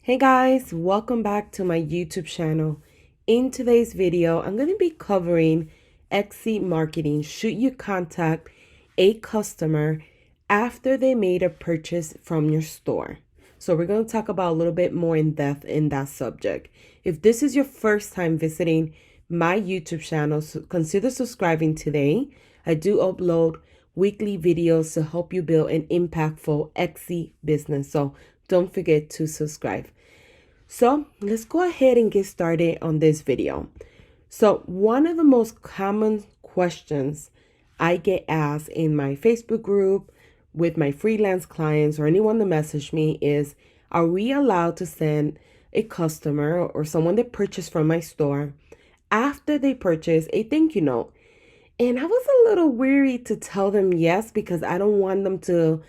Hey guys, welcome back to my YouTube channel. In today's video, I'm going to be covering Etsy marketing. Should you contact a customer after they made a purchase from your store? So we're going to talk about a little bit more in depth in that subject. If this is your first time visiting my YouTube channel, so consider subscribing today. I do upload weekly videos to help you build an impactful Etsy business. So don't forget to subscribe. So let's go ahead and get started on this video. So one of the most common questions I get asked in my Facebook group with my freelance clients or anyone that message me is, are we allowed to send a customer or someone that purchased from my store after they purchase a thank you note? And I was a little weary to tell them yes, because I don't want them to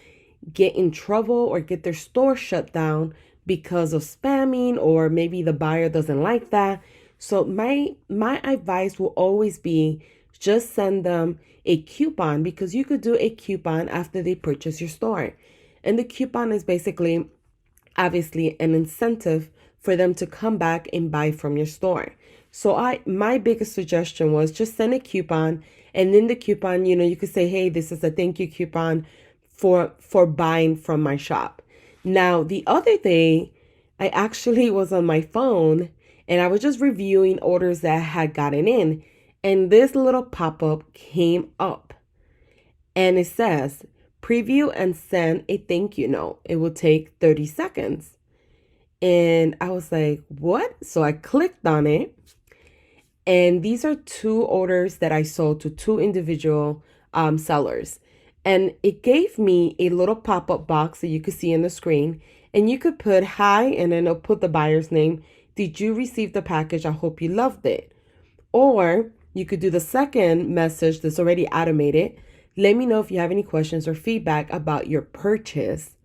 get in trouble or get their store shut down because of spamming, or maybe the buyer doesn't like that. So my advice will always be just send them a coupon, because you could do a coupon after they purchase your store. And the coupon is basically obviously an incentive for them to come back and buy from your store. So my biggest suggestion was just send a coupon, and in the coupon, you could say, hey, this is a thank you coupon for buying from my shop. Now, the other day, I actually was on my phone and I was just reviewing orders that I had gotten in, and this little pop-up came up and it says, preview and send a thank you note. It will take 30 seconds. And I was like, what? So I clicked on it, and these are two orders that I sold to two individual sellers. And it gave me a little pop-up box that you could see on the screen. And you could put hi, and then it'll put the buyer's name. Did you receive the package? I hope you loved it. Or you could do the second message that's already automated. Let me know if you have any questions or feedback about your purchase.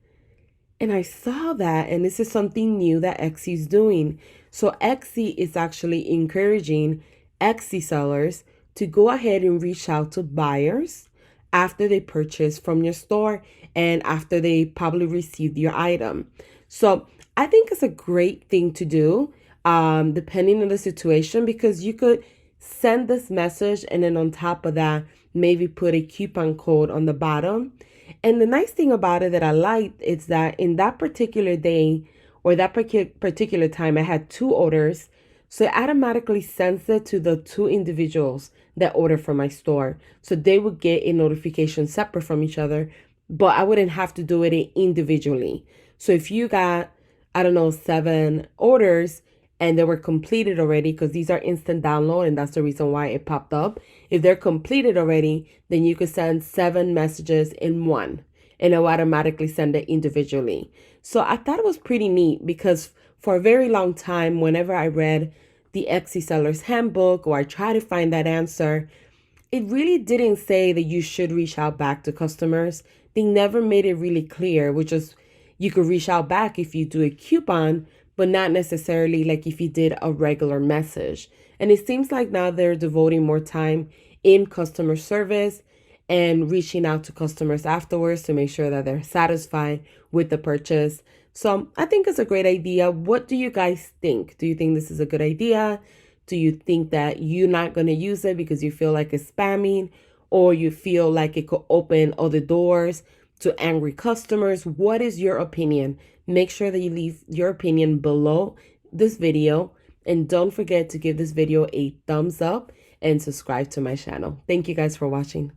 And I saw that, and this is something new that Etsy is doing. So Etsy is actually encouraging Etsy sellers to go ahead and reach out to buyers after they purchase from your store and after they probably received your item. So I think it's a great thing to do, depending on the situation, because you could send this message and then on top of that, maybe put a coupon code on the bottom. And the nice thing about it that I liked is that in that particular day or that particular time, I had two orders. So it automatically sends it to the two individuals that order from my store. So they would get a notification separate from each other, but I wouldn't have to do it individually. So if you got, 7 orders and they were completed already, because these are instant download and that's the reason why it popped up. If they're completed already, then you could send 7 messages in one, and it will automatically send it individually. So I thought it was pretty neat, because for a very long time, whenever I read the Etsy Seller's Handbook or I try to find that answer, it really didn't say that you should reach out back to customers. They never made it really clear, which is you could reach out back if you do a coupon, but not necessarily like if you did a regular message. And it seems like now they're devoting more time in customer service and reaching out to customers afterwards to make sure that they're satisfied with the purchase. So I think it's a great idea. What do you guys think? Do you think this is a good idea? Do you think that you're not going to use it because you feel like it's spamming, or you feel like it could open other doors to angry customers? What is your opinion? Make sure that you leave your opinion below this video, and don't forget to give this video a thumbs up and subscribe to my channel. Thank you guys for watching.